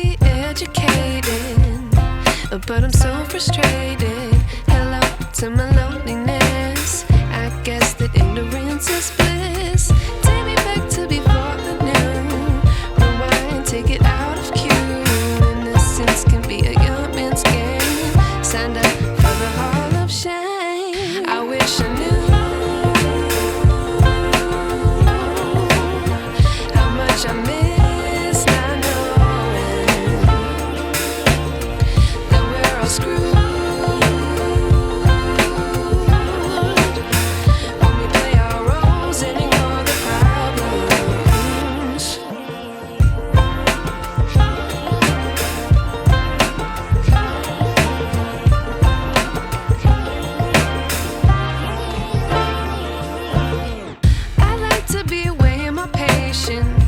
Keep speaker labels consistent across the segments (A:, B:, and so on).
A: be educated, but I'm so frustrated. Hello to my loneliness. I guess that ignorance is bliss. Take me back to before I knew. Rewind, take it out of cue. Innocence can be a young man's game. Signed up for the hall of shame. I wish I knew how much I miss not knowing that we're all screwed.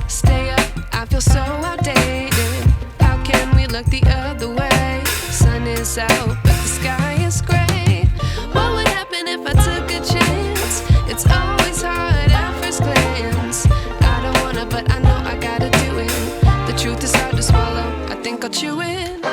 A: Stay up, I feel so outdated. How can we look the other way? Sun is out, but the sky is gray. What would happen if I took a chance? It's always hard at first glance. I don't wanna, but I know I gotta do it. The truth is hard to swallow, I think I'll chew it.